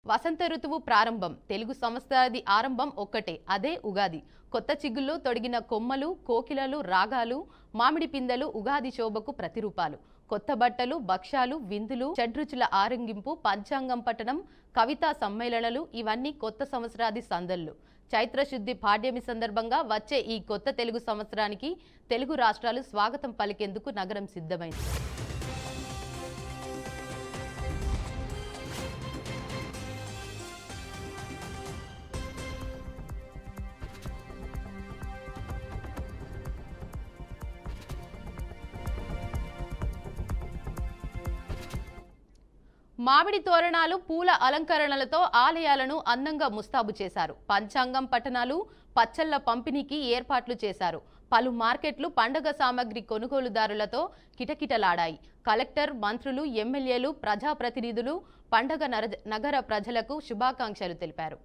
వసంత ఋతువు ప్రారంభం. తెలుగు సంవత్సరాది ఆరంభం ఒక్కటే, అదే ఉగాది. కొత్త చిగుల్లో తొడిగిన కొమ్మలు, కోకిలలు, రాగాలు, మామిడి పిందెలు ఉగాది శోభకు ప్రతిరూపాలు. కొత్త బట్టలు, భక్ష్యాలు, విందులు, షడ్రుచుల ఆరంగింపు, పంచాంగం పఠనం, కవితా సమ్మేళనాలు ఇవన్నీ కొత్త సంవత్సరాది సందళ్లు. చైత్రశుద్ధి పాడ్యమి సందర్భంగా వచ్చే ఈ కొత్త తెలుగు సంవత్సరానికి తెలుగు రాష్ట్రాలు స్వాగతం పలికేందుకు నగరం సిద్ధమైంది. మామిడి తోరణాలు, పూల అలంకరణలతో ఆలయాలను అందంగా ముస్తాబు చేశారు. పంచాంగం పఠనాలు, పచ్చళ్ల పంపిణీకి ఏర్పాట్లు చేశారు. పలు మార్కెట్లు పండగ సామగ్రి కొనుగోలుదారులతో కిటకిటలాడాయి. కలెక్టర్, మంత్రులు, ఎమ్మెల్యేలు, ప్రజాప్రతినిధులు పండగ నగర ప్రజలకు శుభాకాంక్షలు తెలిపారు.